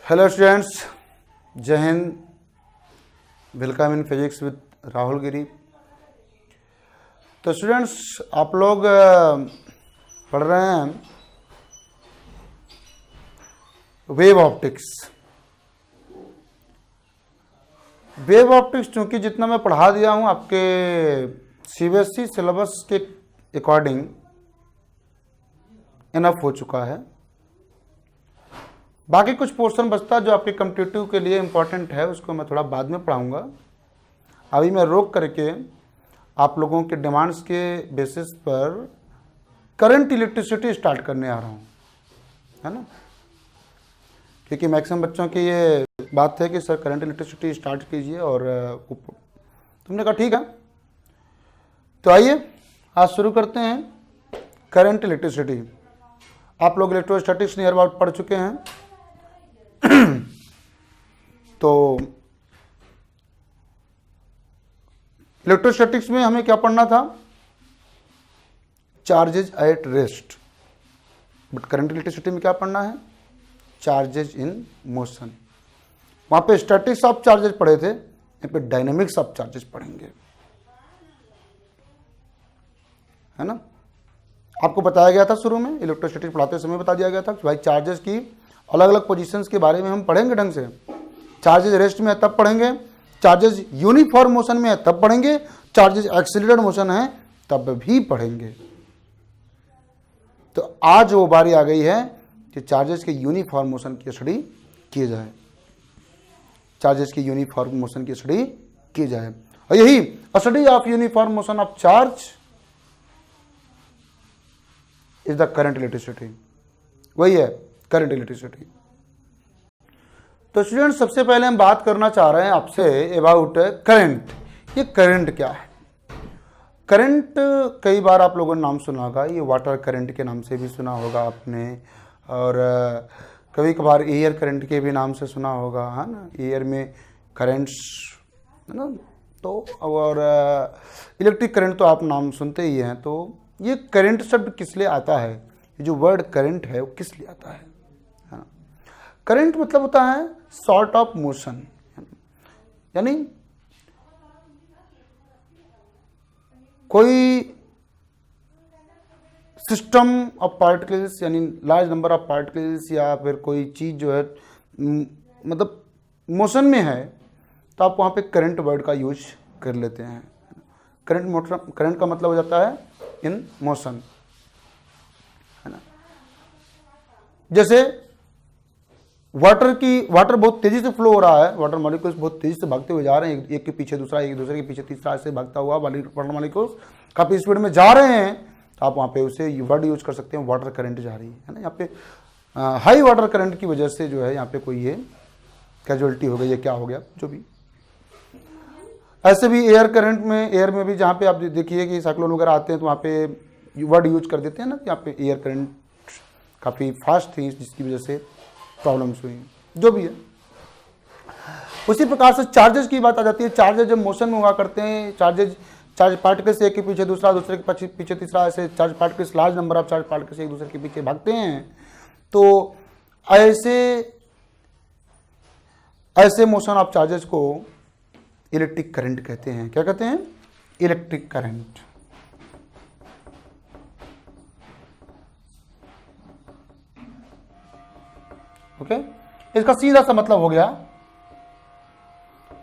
Hello students, जय हिंद। Welcome in physics with Rahul Giri. तो स्टूडेंट्स, आप लोग पढ़ रहे हैं वेव ऑप्टिक्स। वेव ऑप्टिक्स चूंकि जितना मैं पढ़ा दिया हूं आपके सीबीएसई सिलेबस के अकॉर्डिंग इनफ हो चुका है। बाकी कुछ पोर्शन बचता जो आपके कॉम्पिटिटिव के लिए इम्पोर्टेंट है, उसको मैं थोड़ा बाद में पढ़ाऊंगा। अभी मैं रोक करके आप लोगों के डिमांड्स के बेसिस पर करंट इलेक्ट्रिसिटी स्टार्ट करने आ रहा हूँ, है ना। क्योंकि मैक्सिमम बच्चों की ये बात है कि सर करंट इलेक्ट्रिसिटी स्टार्ट कीजिए, और तुमने कहा ठीक है। तो आइए आज शुरू करते हैं करंट इलेक्ट्रिसिटी। आप लोग इलेक्ट्रोस्टैटिक्स नियर अबाउट पढ़ चुके हैं। तो इलेक्ट्रोस्टैटिक्स में हमें क्या पढ़ना था? Charges at rest. But current electricity में क्या पढ़ना है? Charges in motion. वहां पे स्टैटिक्स ऑफ चार्जेज पढ़े थे, यहाँ पे डायनेमिक्स ऑफ चार्जेज पढ़ेंगे, है ना। आपको बताया गया था शुरू में, इलेक्ट्रोस्टैटिक्स पढ़ाते समय बता दिया गया था कि भाई चार्जेस की अलग अलग पोजीशंस के बारे में हम पढ़ेंगे ढंग से। चार्जेस रेस्ट में है तब पढ़ेंगे, चार्जेस यूनिफॉर्म मोशन में है तब पढ़ेंगे, चार्जेस एक्सीलरेटेड मोशन है तब भी पढ़ेंगे। तो आज वो बारी आ गई है कि चार्जेस के यूनिफॉर्म मोशन की स्टडी की जाए, चार्जेस की यूनिफॉर्म मोशन की स्टडी की जाए। और यही study of uniform motion of charge is the current electricity. वही है करंट इलेक्ट्रिसिटी। तो स्टूडेंट, सबसे पहले हम बात करना चाह रहे हैं आपसे अबाउट करंट। ये करंट क्या है? करंट कई बार आप लोगों ने नाम सुना होगा, ये वाटर करंट के नाम से भी सुना होगा आपने, और कभी कभार एयर करंट के भी नाम से सुना होगा, है ना। एयर में करंट्स, है ना। तो और इलेक्ट्रिक करंट तो आप नाम सुनते ही हैं। तो ये करंट शब्द किस लिए आता है? ये जो वर्ड करंट है वो किस लिए आता है? करंट मतलब होता है सॉर्ट ऑफ मोशन, यानी कोई सिस्टम ऑफ पार्टिकल्स, यानी लार्ज नंबर ऑफ पार्टिकल्स, या फिर कोई चीज जो है मतलब मोशन में है, तो आप वहां पे करंट वर्ड का यूज कर लेते हैं। करंट का मतलब हो जाता है इन मोशन, है ना। जैसे वाटर बहुत तेजी से फ्लो हो रहा है, वाटर मॉलिक्यूल्स बहुत तेजी से भागते हुए जा रहे हैं, एक के पीछे दूसरा, एक दूसरे के पीछे तीसरा, ऐसे भागता हुआ वाटर मॉलिक्यूल्स काफी स्पीड में जा रहे हैं, तो आप वहां पे उसे वर्ड यूज कर सकते हैं, वाटर करंट जा रही है ना। यहाँ पे हाई वाटर करंट की वजह से जो है यहाँ पे कोई ये कैजुअलिटी हो गई, ये क्या हो गया, जो भी। ऐसे भी एयर करंट में, एयर में भी जहाँ पे आप देखिए कि साइक्लोन वगैरह आते हैं, तो वहाँ पे वर्ड यूज कर देते हैं ना, यहाँ पे एयर करंट काफी फास्ट थी, जिसकी वजह से प्रॉब्लम्स हुई, जो भी है। उसी प्रकार से चार्जेस की बात आ जाती है। चार्जेस जब मोशन में हुआ करते हैं, चार्ज पार्टिकल्स एक के पीछे दूसरा, दूसरे के पीछे तीसरा, ऐसे charge particles, large number of charge particles एक दूसरे के पीछे भागते हैं, तो ऐसे मोशन ऑफ चार्जेस को इलेक्ट्रिक करंट कहते हैं। क्या कहते हैं? Electric current. ओके, इसका सीधा सा मतलब हो गया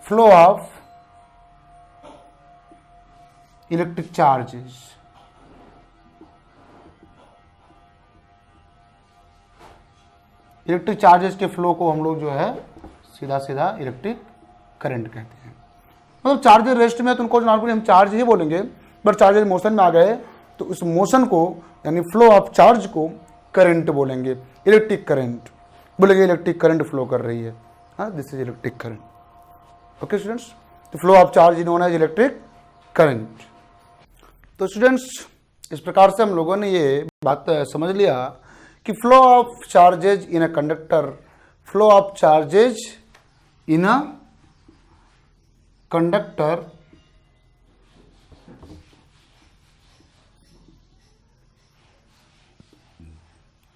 flow of electric charges. Electric charges के फ्लो को हम लोग जो है सीधा सीधा इलेक्ट्रिक करंट कहते हैं। मतलब चार्जेस रेस्ट में तो उनको नॉर्मली हम चार्ज ही बोलेंगे, बट चार्जेस मोशन में आ गए तो उस मोशन को, यानी फ्लो ऑफ चार्ज को करंट बोलेंगे, इलेक्ट्रिक करंट बोलेंगे। इलेक्ट्रिक करंट फ्लो कर रही है, हाँ, this is electric current. Okay students, तो flow of charge known as electric current. तो स्टूडेंट्स, इस प्रकार से हम लोगों ने ये बात समझ लिया कि flow of charges in a conductor, flow of charges in a conductor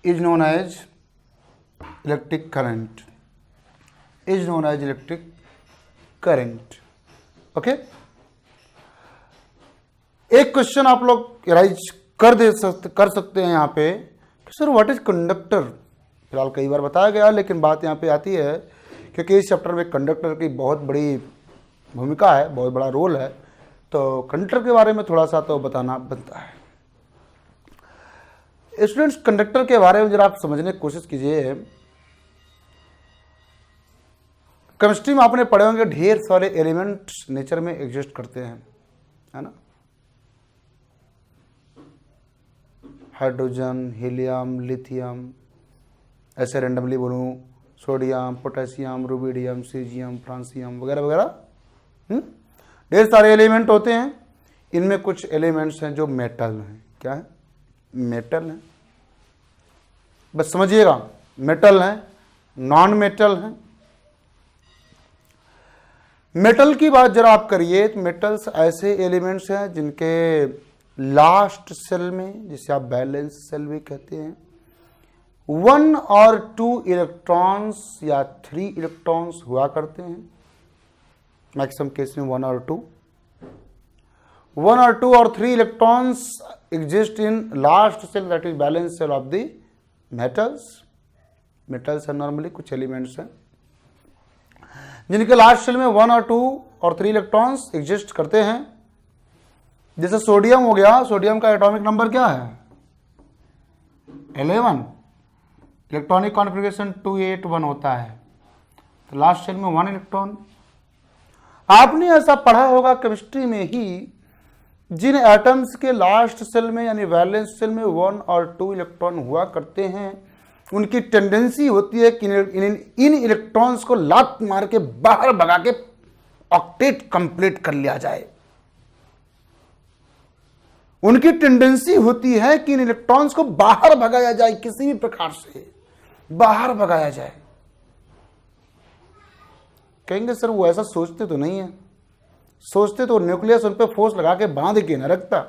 is known as electric current. Is known as electric current. Okay, एक क्वेश्चन आप लोग राइज कर सकते हैं यहाँ पे कि सर व्हाट इज कंडक्टर। फिलहाल कई बार बताया गया, लेकिन बात यहाँ पे आती है क्योंकि इस चैप्टर में कंडक्टर की बहुत बड़ी भूमिका है, बहुत बड़ा रोल है, तो कंडक्टर के बारे में थोड़ा सा तो बताना बनता है। स्टूडेंट्स, कंडक्टर के बारे में जरा आप समझने की कोशिश कीजिए। केमिस्ट्री में आपने पढ़े होंगे ढेर सारे एलिमेंट्स नेचर में एग्जिस्ट करते हैं, है ना। हाइड्रोजन, हीलियम, लिथियम, ऐसे रेंडमली बोलूं, sodium, potassium, rubidium, caesium, francium वगैरह वगैरह, ढेर सारे एलिमेंट होते हैं। इनमें कुछ एलिमेंट्स हैं जो मेटल हैं। क्या है? मेटल हैं। बस समझिएगा, मेटल हैं, नॉन मेटल हैं। मेटल की बात जरा आप करिए तो मेटल्स ऐसे एलिमेंट्स हैं जिनके लास्ट सेल में, जिसे आप बैलेंस सेल भी कहते हैं, 1 और 2 इलेक्ट्रॉन्स या 3 इलेक्ट्रॉन्स हुआ करते हैं। मैक्सिमम केस में 1 और 2 और 3 electrons exist in last cell, that is balance cell of the metals. Metals are normally कुछ एलिमेंट्स हैं जिनके लास्ट सेल में 1 और 2 और 3 इलेक्ट्रॉन्स एग्जिस्ट करते हैं। जैसे सोडियम हो गया, सोडियम का एटॉमिक नंबर क्या है? 11। इलेक्ट्रॉनिक कॉन्फ़िगरेशन 281 होता है, तो लास्ट सेल में 1 इलेक्ट्रॉन। आपने ऐसा पढ़ा होगा केमिस्ट्री में ही, जिन एटम्स के लास्ट सेल में यानी वैलेंस सेल में 1 और 2 इलेक्ट्रॉन हुआ करते हैं, उनकी टेंडेंसी होती है कि इन इलेक्ट्रॉन्स को लात मार के बाहर भगा के ऑक्टेट कंप्लीट कर लिया जाए। उनकी टेंडेंसी होती है कि इन इलेक्ट्रॉन्स को बाहर भगाया जाए, किसी भी प्रकार से बाहर भगाया जाए। कहेंगे सर वो ऐसा सोचते तो नहीं है। सोचते तो न्यूक्लियस उन पर फोर्स लगा के बांध के न रखता।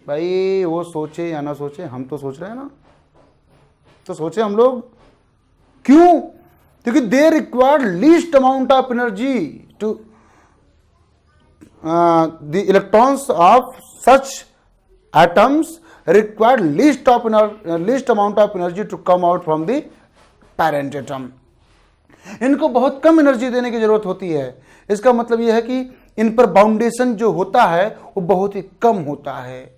भाई वो सोचे या ना सोचे, हम तो सोच रहे हैं ना, तो सोचे हम लोग। क्यों? क्योंकि they require least amount of energy to the electrons of such atoms require least amount of energy to come out from the parent atom. इनको बहुत कम एनर्जी देने की जरूरत होती है। इसका मतलब यह है कि इन पर बाउंडेशन जो होता है वो बहुत ही कम होता है,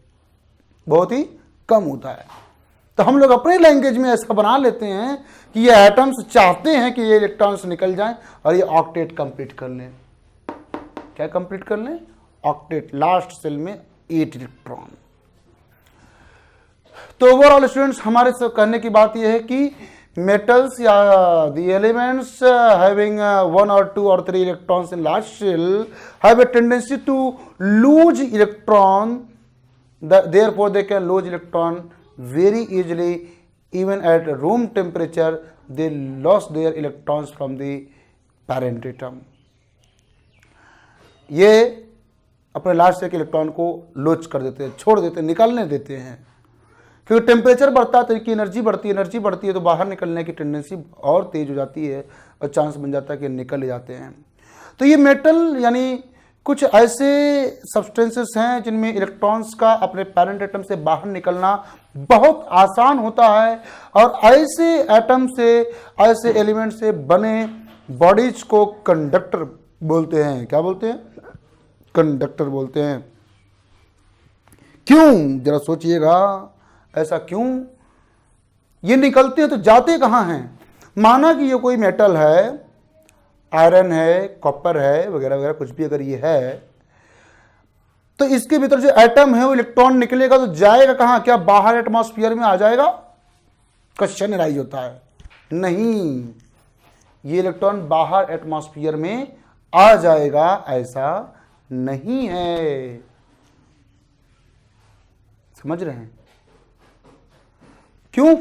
बहुत ही कम होता है। तो हम लोग अपने लैंग्वेज में ऐसा बना लेते हैं कि ये एटम्स चाहते हैं कि ये इलेक्ट्रॉन्स निकल जाएं और ये ऑक्टेट कंप्लीट कर लें। क्या कंप्लीट कर लें? ऑक्टेट। लास्ट सेल में 8 इलेक्ट्रॉन। तो ओवरऑल स्टूडेंट्स, हमारे से कहने की बात यह है कि metals या the elements having 1 or 2 or 3 electrons in last shell have a tendency to lose electron. Therefore they can lose electron very easily. Even at room temperature they lost their electrons from the parent atom. ये अपने last cell के electron को loss कर देते हैं, छोड़ देते हैं, निकालने देते हैं। क्योंकि टेम्परेचर बढ़ता है तो इनकी एनर्जी बढ़ती है तो बाहर निकलने की टेंडेंसी और तेज हो जाती है और चांस बन जाता है कि निकल जाते हैं। तो ये मेटल यानी कुछ ऐसे सब्सटेंसेस हैं जिनमें इलेक्ट्रॉन्स का अपने पैरेंट एटम से बाहर निकलना बहुत आसान होता है, और ऐसे एटम से, ऐसे एलिमेंट से बने बॉडीज को कंडक्टर बोलते हैं। क्या बोलते हैं? कंडक्टर बोलते हैं। क्यों? जरा सोचिएगा, ऐसा क्यों? ये निकलते हैं तो जाते कहां हैं? माना कि ये कोई मेटल है, आयरन है, कॉपर है, वगैरह वगैरह कुछ भी अगर ये है, तो इसके भीतर जो एटम है वो इलेक्ट्रॉन निकलेगा तो जाएगा कहां? क्या बाहर एटमॉस्फेयर में आ जाएगा? क्वेश्चन राइज होता है। नहीं, ये इलेक्ट्रॉन बाहर एटमॉस्फेयर में आ जाएगा ऐसा नहीं है। समझ रहे हैं? क्यों?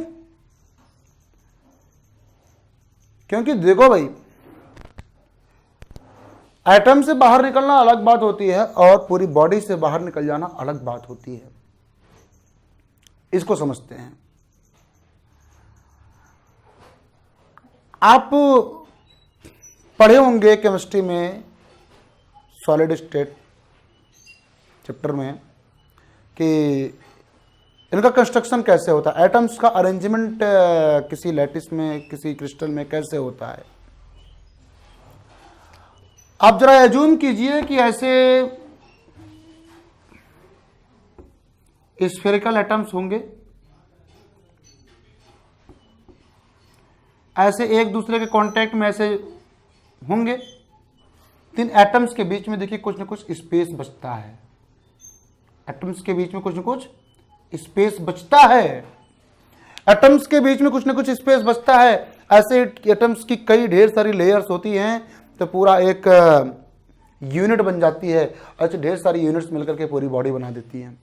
क्योंकि देखो भाई, एटम से बाहर निकलना अलग बात होती है और पूरी बॉडी से बाहर निकल जाना अलग बात होती है। इसको समझते हैं। आप पढ़े होंगे केमिस्ट्री में सॉलिड स्टेट चैप्टर में कि इनका कंस्ट्रक्शन कैसे होता है, एटम्स का अरेंजमेंट किसी लैटिस में, किसी क्रिस्टल में कैसे होता है। आप जरा एज्यूम कीजिए कि ऐसे स्फेरिकल एटम्स होंगे, ऐसे एक दूसरे के कांटेक्ट में ऐसे होंगे, तो इन एटम्स के बीच में देखिए कुछ ना कुछ स्पेस बचता है, एटम्स के बीच में कुछ ना कुछ स्पेस बचता है, एटम्स के बीच में कुछ ना कुछ स्पेस बचता है। ऐसे एटम्स की कई ढेर सारी लेयर्स होती हैं तो पूरा एक यूनिट बन जाती है, ऐसे ढेर सारी यूनिट्स मिलकर के पूरी बॉडी बना देती है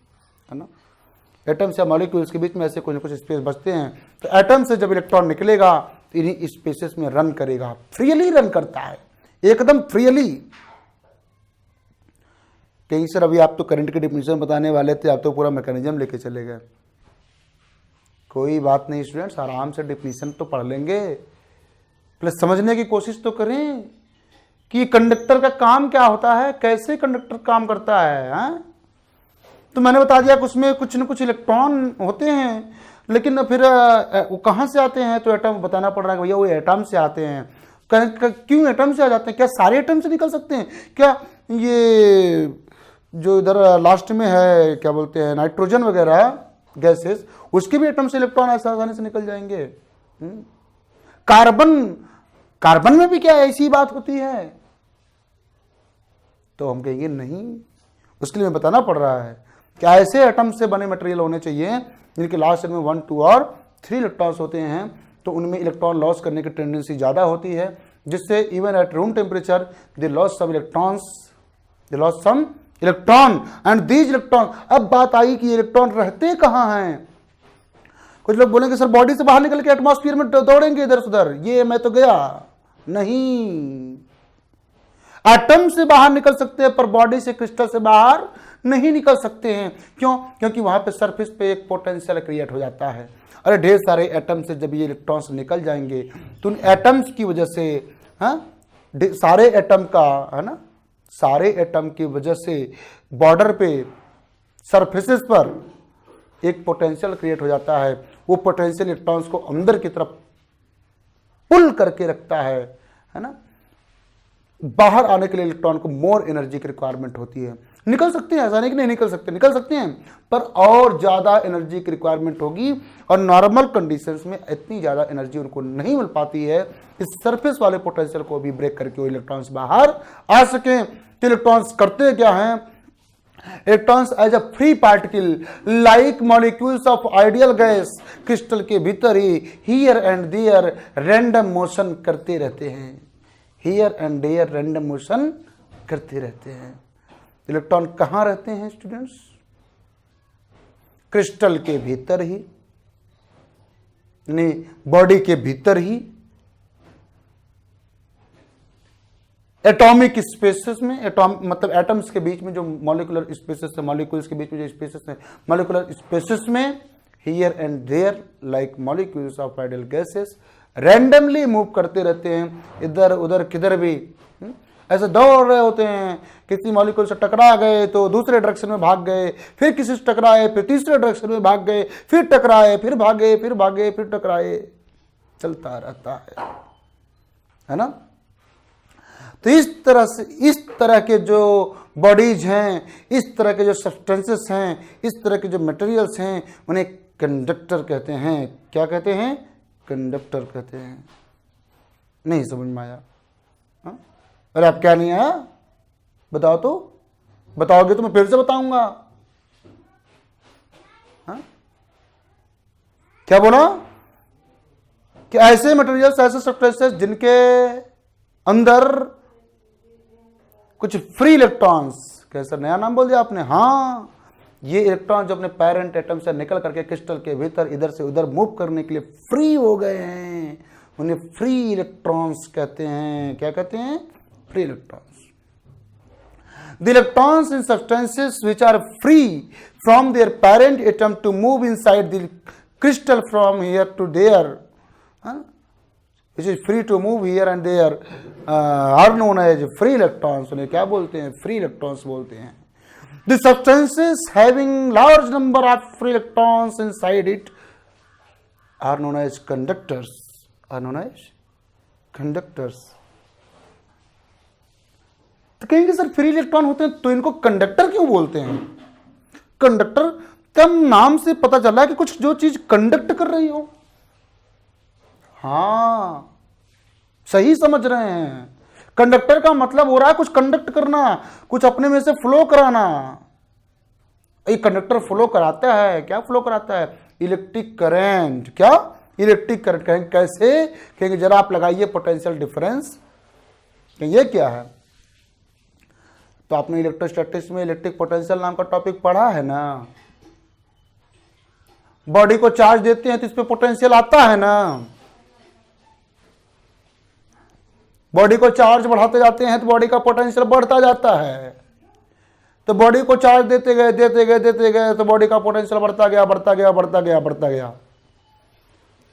ना। एटम्स या मॉलिक्यूल्स के बीच में ऐसे कुछ ना कुछ स्पेस बचते हैं, तो एटम से जब इलेक्ट्रॉन निकलेगा तो इन्हीं स्पेसेस में रन करेगा, फ्रीली रन करता है, एकदम फ्रीली। कहीं सर अभी आप तो करंट की डिफिनेशन बताने वाले थे, आप तो पूरा मैकेनिज्म लेके चले गए। कोई बात नहीं स्टूडेंट्स, आराम से डिफिनेशन तो पढ़ लेंगे, प्लस समझने की कोशिश तो करें कि कंडक्टर का काम क्या होता है, कैसे कंडक्टर काम करता है, हाँ? तो मैंने बता दिया कि उसमें कुछ न कुछ इलेक्ट्रॉन होते हैं, लेकिन फिर वो कहाँ से आते हैं, तो एटम बताना पड़ रहा है भैया वो एटम से आते हैं। क्यों एटम से आ जाते हैं? क्या सारे एटम से निकल सकते हैं? क्या ये जो इधर लास्ट में है क्या बोलते हैं नाइट्रोजन वगैरह गैसेस, उसके भी एटम से इलेक्ट्रॉन आसानी से निकल जाएंगे? कार्बन में भी क्या ऐसी बात होती है? तो हम कहेंगे नहीं, उसके लिए बताना पड़ रहा है कि ऐसे एटम से बने मटेरियल होने चाहिए जिनके लास्ट में 1, 2 और 3 इलेक्ट्रॉन्स होते हैं, तो उनमें इलेक्ट्रॉन लॉस करने की टेंडेंसी ज़्यादा होती है, जिससे even at room temperature they loss some electron and these electron. अब बात आई कि इलेक्ट्रॉन रहते कहाँ हैं। कुछ लोग बोलेंगे सर बॉडी से बाहर निकल के एटमॉस्फेयर में दौड़ेंगे इधर उधर, ये मैं तो गया नहीं। एटम से बाहर निकल सकते हैं पर बॉडी से, क्रिस्टल से बाहर नहीं निकल सकते हैं। क्यों? क्योंकि वहां पे सरफेस पे एक पोटेंशियल क्रिएट हो जाता है। अरे ढेर सारे एटम से जब ये इलेक्ट्रॉन्स निकल जाएंगे तो उन एटम्स की वजह से, सारे एटम का, है ना, सारे एटम की वजह से बॉर्डर पे, सरफेसेस पर एक पोटेंशियल क्रिएट हो जाता है। वो पोटेंशियल इलेक्ट्रॉन्स को अंदर की तरफ पुल करके रखता है ना। बाहर आने के लिए इलेक्ट्रॉन को मोर एनर्जी की रिक्वायरमेंट होती है। निकल सकते हैं, ऐसा नहीं कि नहीं निकल सकते, निकल सकते हैं, पर और ज्यादा एनर्जी की रिक्वायरमेंट होगी, और नॉर्मल कंडीशंस में इतनी ज्यादा एनर्जी उनको नहीं मिल पाती है इस सरफेस वाले पोटेंशियल को भी ब्रेक करके वो इलेक्ट्रॉन्स बाहर आ सके। तो इलेक्ट्रॉन्स करते क्या हैं? Electrons as a free particle like molecules of ideal gas crystal के भीतर ही here and there random motion करते रहते हैं, here and there random motion करते रहते हैं। इलेक्ट्रॉन कहां रहते हैं स्टूडेंट्स? क्रिस्टल के भीतर ही, यानी बॉडी के भीतर ही, एटॉमिक स्पेसेस में, मतलब एटम्स के बीच में जो मॉलिकुलर स्पेसेस है, मॉलिक्यूल्स के बीच में जो स्पेसेस है, मॉलिकुलर स्पेसेस में here and there like molecules of ideal gases randomly move करते रहते हैं, इधर उधर किधर भी ऐसे दौड़ रहे होते हैं। किसी मॉलिक्यूल से टकरा गए तो दूसरे डायरेक्शन में भाग गए, फिर किसी से टकराए फिर तीसरे डायरेक्शन में भाग गए, फिर टकराए फिर भागे, फिर भागे फिर टकराए, चलता रहता है ना। तो इस तरह के जो बॉडीज हैं, इस तरह के जो सब्सटेंसेस हैं, इस तरह के जो मटेरियल्स हैं, उन्हें कंडक्टर कहते हैं। क्या कहते हैं? कंडक्टर कहते हैं। नहीं समझ में आया? अरे आप क्या नहीं आया? बताओ तो, बताओगे तो मैं फिर से बताऊंगा। क्या बोला? कि ऐसे मटेरियल्स, ऐसे सब्सटेंसेस जिनके अंदर कुछ फ्री इलेक्ट्रॉन्स, कैसा नया नाम बोल दिया आपने? हाँ, ये इलेक्ट्रॉन जो अपने पेरेंट एटम से निकल करके क्रिस्टल के भीतर इधर से उधर मूव करने के लिए फ्री हो गए हैं, उन्हें फ्री इलेक्ट्रॉन्स कहते हैं। क्या कहते हैं? Free electrons. The electrons in substances which are free from their parent atom to move inside the crystal from here to there, which is free to move here and there are known as free electrons. उन्हें क्या बोलते हैं? Free electrons बोलते हैं। The substances having large number of free electrons inside it are known as conductors, are known as conductors. तो कहेंगे sir free electron होते हैं तो इनको कंडक्टर क्यों बोलते हैं? कंडक्टर कम नाम से पता चला है कि कुछ जो चीज कंडक्ट कर रही हो। हां, सही समझ रहे हैं। कंडक्टर का मतलब हो रहा है कुछ कंडक्ट करना, कुछ अपने में से फ्लो कराना। ये कंडक्टर फ्लो कराता है, क्या फ्लो कराता है? Electric current. क्या? Electric current. कहेंगे कैसे? कहेंगे जरा आप लगाइए पोटेंशियल डिफरेंस। ये क्या है? तो आपने इलेक्ट्रोस्टैटिक्स में इलेक्ट्रिक पोटेंशियल नाम का टॉपिक पढ़ा है ना। बॉडी को चार्ज देते हैं तो इस पे पोटेंशियल आता है ना। बॉडी को चार्ज बढ़ाते जाते हैं तो बॉडी का पोटेंशियल बढ़ता जाता है। तो बॉडी को चार्ज देते गए तो बॉडी का पोटेंशियल बढ़ता गया।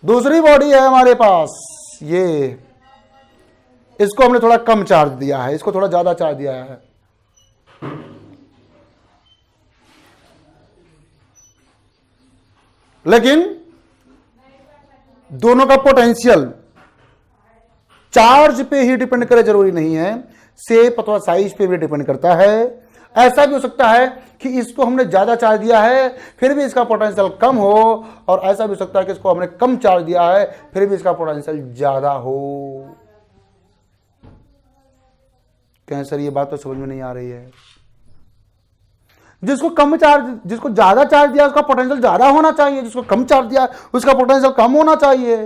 दूसरी बॉडी है हमारे पास, ये, इसको हमने थोड़ा कम चार्ज दिया है, इसको थोड़ा ज्यादा चार्ज दिया है। लेकिन दोनों का पोटेंशियल चार्ज पे ही डिपेंड करे जरूरी नहीं है, शेप अथवा साइज पे भी डिपेंड करता है। ऐसा भी हो सकता है कि इसको हमने ज्यादा चार्ज दिया है फिर भी इसका पोटेंशियल कम हो, और ऐसा भी हो सकता है कि इसको हमने कम चार्ज दिया है फिर भी इसका पोटेंशियल ज्यादा हो। कहें सर ये बात तो समझ में नहीं आ रही है। जिसको कम चार्ज, जिसको ज्यादा चार्ज दिया उसका पोटेंशियल ज्यादा होना चाहिए, जिसको कम चार्ज दिया उसका पोटेंशियल कम होना चाहिए।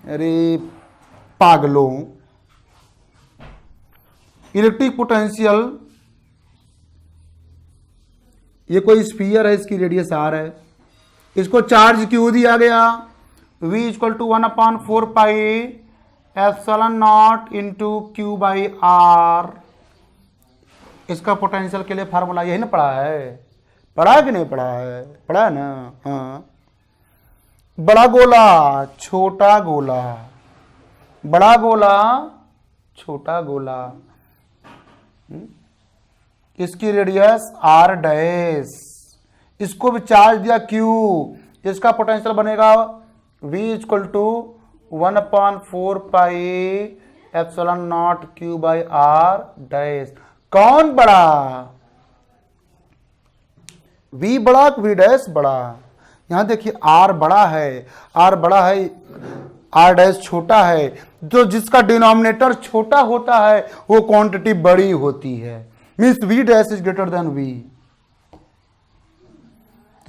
अरे पागलों, इलेक्ट्रिक पोटेंशियल, ये कोई स्फीयर है, इसकी रेडियस आर है, इसको चार्ज क्यू दिया गया, v equal to 1/4 pi epsilon naught into Q by R. इसका पोटेंशियल के लिए फार्मूला यही ना पढ़ा है? पढ़ा है कि नहीं पढ़ा है? पढ़ा है ना। हाँ, बड़ा गोला छोटा गोला, बड़ा गोला छोटा गोला, इसकी रेडियस आर डैश, इसको भी चार्ज दिया क्यू, इसका पोटेंशियल बनेगा v equal to 1/4 pi epsilon naught Q by R dash. कौन बड़ा? v बड़ा, v डैश बड़ा। यहां देखिए r बड़ा है, r बड़ा है, r डैश छोटा है। जो जिसका डिनोमिनेटर छोटा होता है वो क्वांटिटी बड़ी होती है, means v dash is greater than v।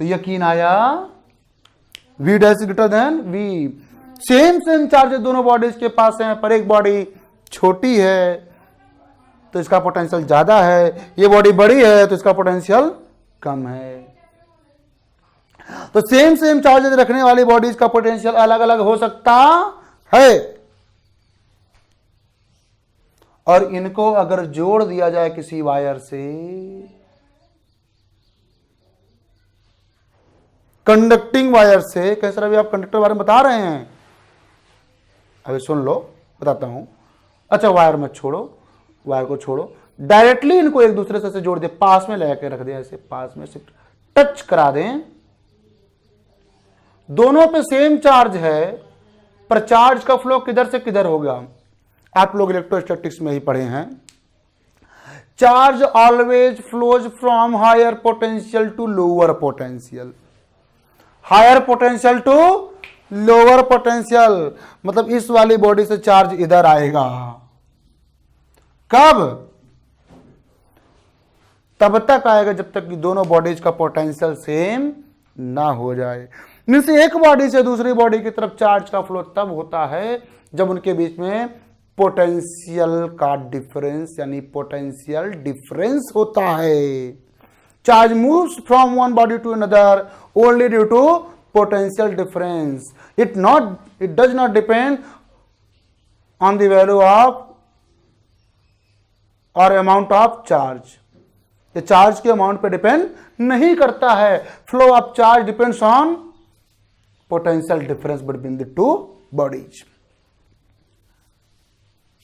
तो यकीन आया, v dash is greater than v। Same charge दोनों बॉडीज के पास हैं, पर एक बॉडी छोटी है तो इसका पोटेंशियल ज्यादा है, ये बॉडी बड़ी है तो इसका पोटेंशियल कम है। तो सेम चार्जेस रखने वाली बॉडीज का पोटेंशियल अलग अलग हो सकता है, और इनको अगर जोड़ दिया जाए किसी वायर से, कंडक्टिंग वायर से, कैसे अभी आप कंडक्टर बारे में बता रहे हैं, अभी सुन लो बताता हूं। अच्छा वायर मत छोड़ो, वायर को छोड़ो, डायरेक्टली इनको एक दूसरे से जोड़ दे, पास में लेके रख दे, ऐसे पास में से टच करा दें। दोनों पे सेम चार्ज है, पर चार्ज का फ्लो किधर से किधर होगा? आप लोग इलेक्ट्रोस्टैटिक्स में ही पढ़े हैं, charge always flows from higher potential to lower potential, higher potential to lower potential. मतलब इस वाली बॉडी से चार्ज इधर आएगा, कब? तब तक आएगा जब तक कि दोनों बॉडीज का पोटेंशियल सेम ना हो जाए। मींस एक बॉडी से दूसरी बॉडी की तरफ चार्ज का फ्लो तब होता है जब उनके बीच में पोटेंशियल का डिफरेंस, यानी पोटेंशियल डिफरेंस होता है। Charge moves from one body to another only due to potential difference. It does not depend on the value of और अमाउंट ऑफ चार्ज। ये चार्ज के अमाउंट पे डिपेंड नहीं करता है। Flow of charge depends on potential difference between the two bodies.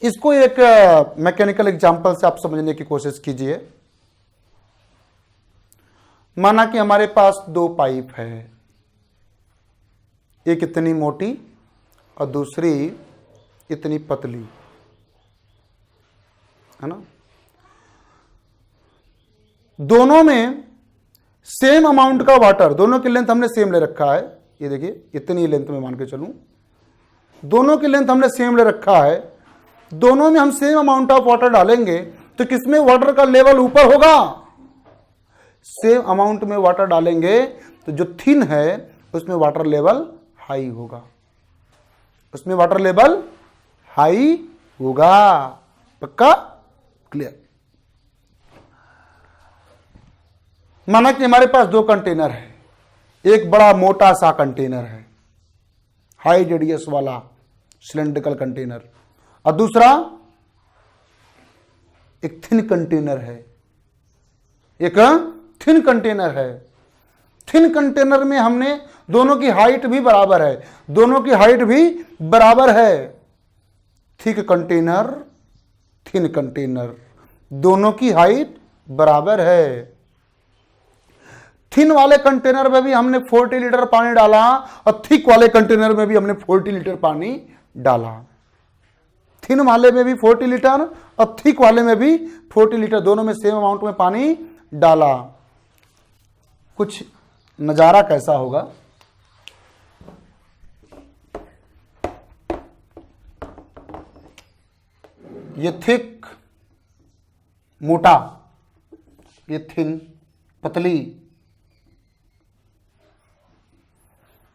इसको एक mechanical example से आप समझने की कोशिश कीजिए। माना कि हमारे पास दो पाइप है, एक इतनी मोटी और दूसरी इतनी पतली, है ना। दोनों में सेम अमाउंट का वाटर, दोनों की लेंथ हमने सेम ले रखा है। ये देखिए इतनी लेंथ में मान के चलूं, दोनों की लेंथ हमने सेम ले रखा है। दोनों में हम सेम अमाउंट ऑफ वाटर डालेंगे तो किसमें वाटर का लेवल ऊपर होगा? सेम अमाउंट में वाटर डालेंगे तो जो थिन है उसमें वाटर लेवल हाई होगा, उसमें वाटर लेवल हाई होगा। पक्का? क्लियर? माना कि हमारे पास दो कंटेनर है, एक बड़ा मोटा सा कंटेनर है, हाई रेडियस वाला सिलेंड्रिकल कंटेनर, और दूसरा एक थिन कंटेनर है, एक थिन कंटेनर है। थिन कंटेनर में हमने दोनों की हाइट भी बराबर है, दोनों की हाइट भी बराबर है। थिक कंटेनर, थिन कंटेनर, दोनों की हाइट बराबर है। थिन वाले कंटेनर में भी हमने 40 लीटर पानी डाला और थिक वाले कंटेनर में भी हमने 40 लीटर पानी डाला। थिन वाले में भी 40 लीटर और थिक वाले में भी 40 लीटर, दोनों में सेम अमाउंट में पानी डाला। कुछ नजारा कैसा होगा? ये थिक मोटा, ये थिन पतली,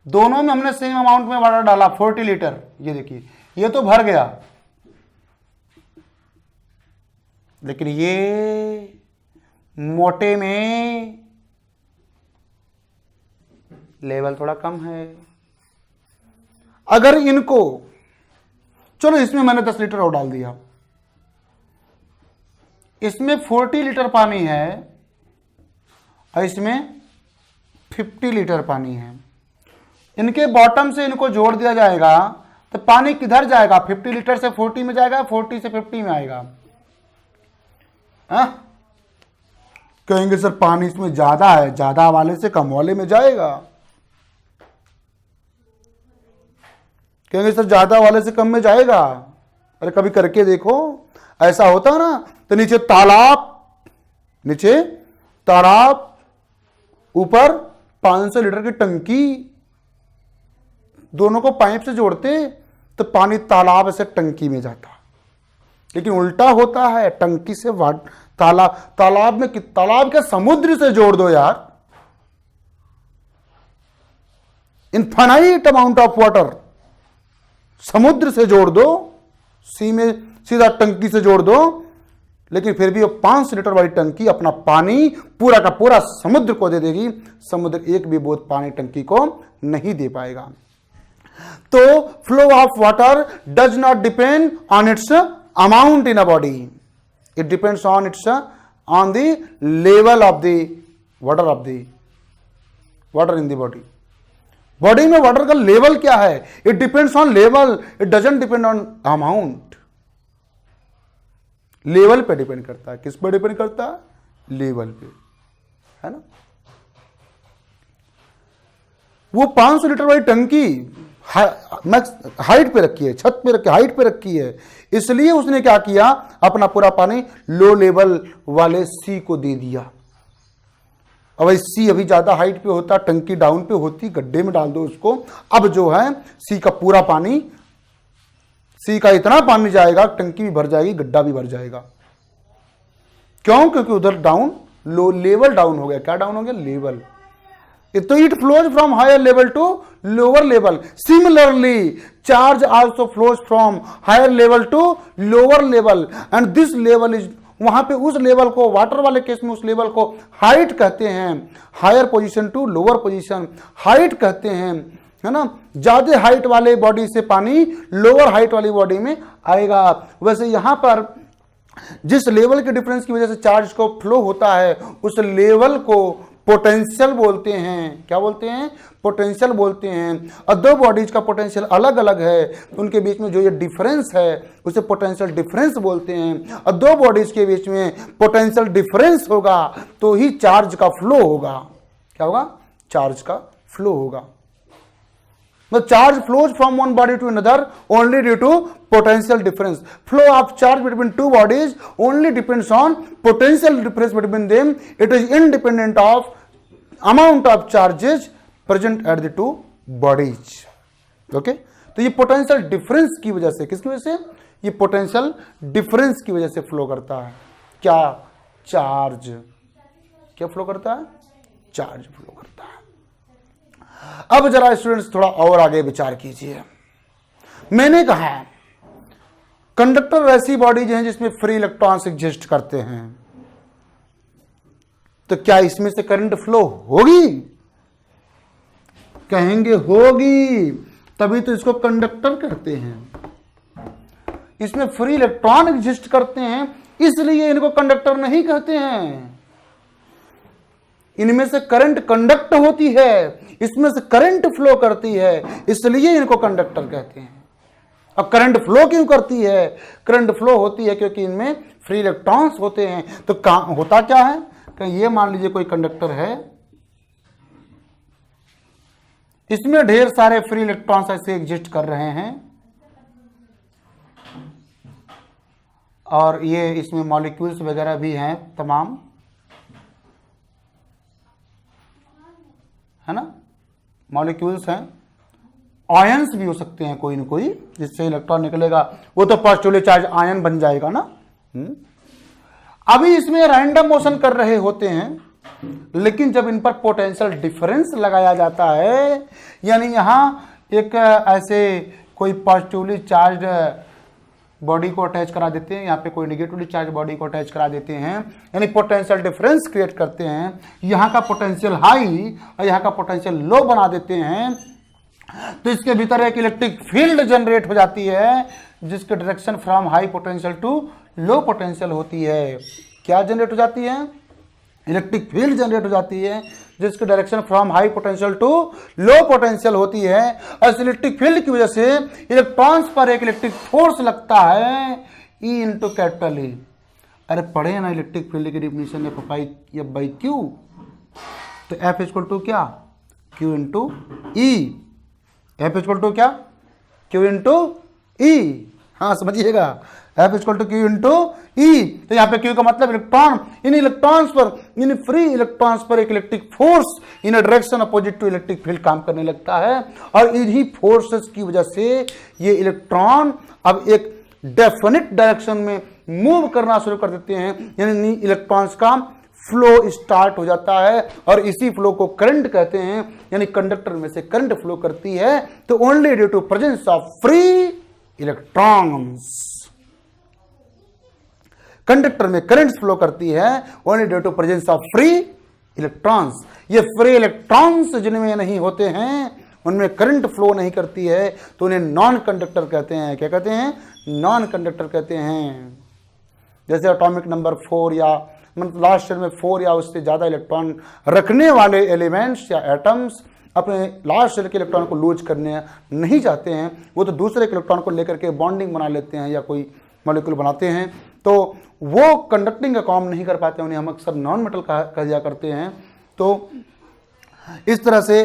दोनों में हमने सेम अमाउंट में वाटर डाला 40 लीटर। ये देखिए ये तो भर गया, लेकिन ये मोटे में लेवल थोड़ा कम है। अगर इनको, चलो इसमें मैंने 10 लीटर और डाल दिया, इसमें 40 लीटर पानी है और इसमें 50 लीटर पानी है। इनके बॉटम से इनको जोड़ दिया जाएगा तो पानी किधर जाएगा? 50 लीटर से 40 में जाएगा, 40 से 50 में आएगा। कहेंगे सर पानी इसमें ज्यादा है, ज्यादा वाले से कम वाले में जाएगा। कहेंगे सर ज्यादा वाले से कम में जाएगा। अरे कभी करके देखो, ऐसा होता ना तो नीचे तालाब, ऊपर 500 लीटर की टंकी, दोनों को पाइप से जोड़ते तो पानी तालाब से टंकी में जाता। लेकिन उल्टा होता है, टंकी से तालाब में, तालाब के समुद्र से जोड़ दो यार। इनफाइनाइट अमाउंट ऑफ वाटर समुद्र से जोड़ दो, सी में सीधा टंकी से जोड़ दो, लेकिन फिर भी वो 500 लीटर वाली टंकी अपना पानी पूरा का पूरा समुद्र को दे देगी। समुद्र एक भी बूंद पानी टंकी को नहीं दे पाएगा। तो flow of water does not depend on it's amount in a body, it depends on the level of the water in the body. Body में वाटर का लेवल क्या है? It depends on level, it doesn't depend on amount. Level पे depend करता है। किस पे depend करता है? लेवल पे, है ना। वो 500 लीटर वाली टंकी हाइट पे रखी है, छत पे रखी, हाइट पे रखी है, इसलिए उसने क्या किया, अपना पूरा पानी लो लेवल वाले सी को दे दिया। अब सी अभी ज्यादा हाइट पे होता, टंकी डाउन पे होती, गड्ढे में डाल दो उसको। अब जो है सी का पूरा पानी, सी का इतना पानी जाएगा, टंकी भी भर जाएगी, गड्ढा भी भर जाएगा। क्यों? क्योंकि उधर डाउन, लो लेवल डाउन हो गया। क्या डाउन हो गया? लेवल। तो it flows from higher level to lower level. Similarly charge also flows from higher level to lower level, and this level is, वहां पे उस लेवल को, वाटर वाले केस में उस लेवल को हाइट कहते हैं। Higher position to lower position height कहते हैं, है ना। ज्यादा हाइट वाले बॉडी से पानी लोअर हाइट वाली बॉडी में आएगा। वैसे यहां पर जिस लेवल के डिफरेंस की वजह से चार्ज को फ्लो होता है, उस लेवल को पोटेंशियल बोलते हैं। क्या बोलते हैं? पोटेंशियल बोलते हैं। और दो बॉडीज का पोटेंशियल अलग अलग है तो उनके बीच में जो ये डिफरेंस है उसे पोटेंशियल डिफरेंस बोलते हैं। और दो बॉडीज के बीच में पोटेंशियल डिफरेंस होगा तो ही चार्ज का फ्लो होगा। क्या होगा? चार्ज का फ्लो होगा। The charge flows from one body to another only due to potential difference. Flow of charge between two bodies only depends on potential difference between them. It is independent of amount of charges present at the two bodies. Okay? तो ये potential difference की वजह से, किसकी वजह से? ये potential difference की वजह से फ्लो करता है। क्या? चार्ज। क्या फ्लो करता है? चार्ज फ्लो करता है। अब जरा स्टूडेंट्स थोड़ा और आगे विचार कीजिए। मैंने कहा कंडक्टर ऐसी बॉडीज हैं जिसमें फ्री इलेक्ट्रॉन्स एग्जिस्ट करते हैं, तो क्या इसमें से करंट फ्लो होगी? कहेंगे होगी, तभी तो इसको कंडक्टर कहते हैं। इसमें फ्री इलेक्ट्रॉन एग्जिस्ट करते हैं इसलिए इनको कंडक्टर नहीं कहते हैं। इनमें से करंट कंडक्ट होती है, इसमें से करंट फ्लो करती है, इसलिए इनको कंडक्टर कहते हैं। अब करंट फ्लो क्यों करती है? करंट फ्लो होती है क्योंकि इनमें फ्री इलेक्ट्रॉन्स होते हैं। तो होता क्या है कि ये मान लीजिए कोई कंडक्टर है, इसमें ढेर सारे फ्री इलेक्ट्रॉन्स ऐसे एग्जिस्ट कर रहे हैं और ये इसमें मॉलिक्यूल्स वगैरह भी हैं तमाम, है ना? मॉलिक्यूल्स हैं, आयंस भी हो सकते हैं कोई न कोई, जिससे इलेक्ट्रॉन निकलेगा वो तो पॉजिटिवली चार्ज आयन बन जाएगा ना। अभी इसमें रैंडम मोशन कर रहे होते हैं, लेकिन जब इन पर पोटेंशियल डिफरेंस लगाया जाता है, यानी यहां एक ऐसे कोई पॉजिटिवली चार्ज बॉडी को अटैच करा देते हैं, यहाँ पे कोई नेगेटिवली चार्ज बॉडी को अटैच करा देते हैं, यानी पोटेंशियल डिफरेंस क्रिएट करते हैं। यहाँ का पोटेंशियल हाई और यहाँ का पोटेंशियल लो बना देते हैं, तो इसके भीतर एक इलेक्ट्रिक फील्ड जनरेट हो जाती है जिसकी direction from high potential to low potential होती है। क्या जनरेट हो जाती है? इलेक्ट्रिक फील्ड जनरेट हो जाती है जिसकी direction from high potential to low potential होती है। और इस इलेक्ट्रिक फील्ड की वजह से इलेक्ट्रॉन्स पर एक इलेक्ट्रिक फोर्स लगता है, E इंटू कैपिटल E। अरे पढ़े ना इलेक्ट्रिक फील्ड की डिफिनेशन एफ बाई क्यू, तो F इक्वल टू क्या? Q into E। F equal to क्या? Q into E। हाँ समझिएगा, F equal to Q into E। तो यहाँ पे Q का मतलब इलेक्ट्रॉन, इन इलेक्ट्रॉन्स पर, इन फ्री इलेक्ट्रॉन्स पर एक electric force in direction opposite to electric field काम करने लगता है, और इन्हीं फोर्सेस की वजह से ये इलेक्ट्रॉन अब एक डेफिनिट डायरेक्शन में मूव करना शुरू कर देते हैं, यानी इलेक्ट्रॉन्स का फ्लो स्टार्ट हो जाता है, और इसी फ्लो को करंट कहते हैं। यानी कंडक्टर में से करंट फ्लो करती है तो only due to presence of free electrons. Conductor में करंट फ्लो करती है only due to presence of free electrons. ये फ्री इलेक्ट्रॉन्स जिनमें नहीं होते हैं उनमें करंट फ्लो नहीं करती है, तो उन्हें नॉन कंडक्टर कहते हैं। क्या कहते हैं? नॉन कंडक्टर कहते हैं। जैसे एटॉमिक नंबर 4 या मतलब लास्ट शेल में 4 या उससे ज्यादा इलेक्ट्रॉन रखने वाले एलिमेंट्स या एटम्स अपने लास्ट शेल के इलेक्ट्रॉन को लूज करने नहीं चाहते हैं, वो तो दूसरे के इलेक्ट्रॉन को लेकर के बॉन्डिंग बना लेते हैं या कोई मॉलिक्यूल बनाते हैं, तो वो कंडक्टिंग का काम नहीं कर पाते, उन्हें हम अक्सर नॉन मेटल कह दिया करते हैं। तो इस तरह से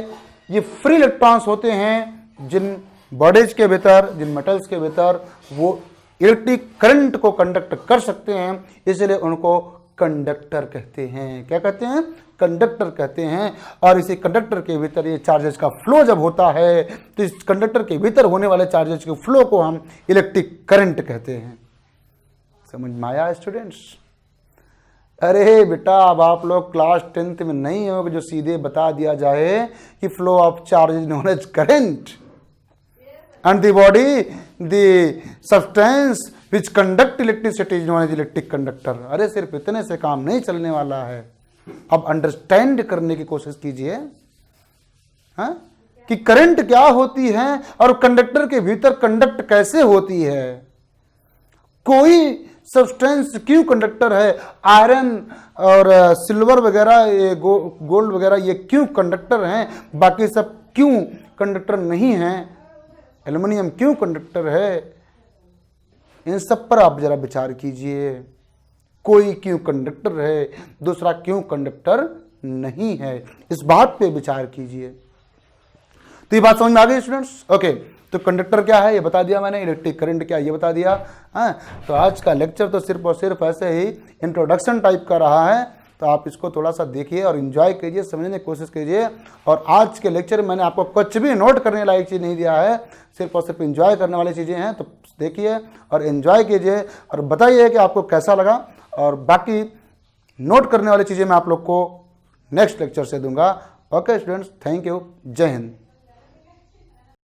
ये फ्री इलेक्ट्रॉन्स होते हैं जिन बॉडीज के भीतर, जिन मेटल्स के भीतर वो इलेक्ट्रिक करंट को कंडक्ट कर सकते हैं, इसलिए उनको कंडक्टर कहते हैं। क्या कहते हैं? कंडक्टर कहते हैं। और इसी कंडक्टर के भीतर ये चार्जेस का फ्लो जब होता है तो इस कंडक्टर के भीतर होने वाले चार्जेस के फ्लो को हम इलेक्ट्रिक करंट कहते हैं। समझ में आया स्टूडेंट्स? अरे बेटा अब आप लोग क्लास 10th में नहीं हो जो सीधे बता दिया जाए कि flow of charge is known as current and the body, the substance which conduct electricity is known as electric conductor। अरे सिर्फ इतने से काम नहीं चलने वाला है, अब अंडरस्टैंड करने की कोशिश कीजिए हाँ कि करंट क्या होती है और कंडक्टर के भीतर कंडक्ट कैसे होती है। कोई सब्सटेंस क्यों कंडक्टर है, आयरन और सिल्वर वगैरह, ये गोल्ड वगैरह ये क्यों कंडक्टर हैं, बाकी सब क्यों कंडक्टर नहीं हैं, एल्युमिनियम क्यों कंडक्टर है, इन सब पर आप जरा विचार कीजिए। कोई क्यों कंडक्टर है, दूसरा क्यों कंडक्टर नहीं है, इस बात पे विचार कीजिए। तो ये बात समझ में आ गई स्टूडेंट्स? ओके, तो कंडक्टर क्या है ये बता दिया मैंने, इलेक्ट्रिक करंट क्या है ये बता दिया। तो आज का लेक्चर तो सिर्फ और सिर्फ ऐसे ही इंट्रोडक्शन टाइप का रहा है, तो आप इसको थोड़ा सा देखिए और एंजॉय कीजिए, समझने की कोशिश कीजिए। और आज के लेक्चर में मैंने आपको कुछ भी नोट करने लायक चीज़ नहीं दिया है, सिर्फ और सिर्फ एंजॉय करने वाली चीज़ें हैं। तो देखिए और एंजॉय कीजिए और बताइए कि आपको कैसा लगा, और बाकी नोट करने वाली चीज़ें मैं आप लोग को नेक्स्ट लेक्चर से दूंगा। ओके स्टूडेंट्स, थैंक यू, जय हिंद।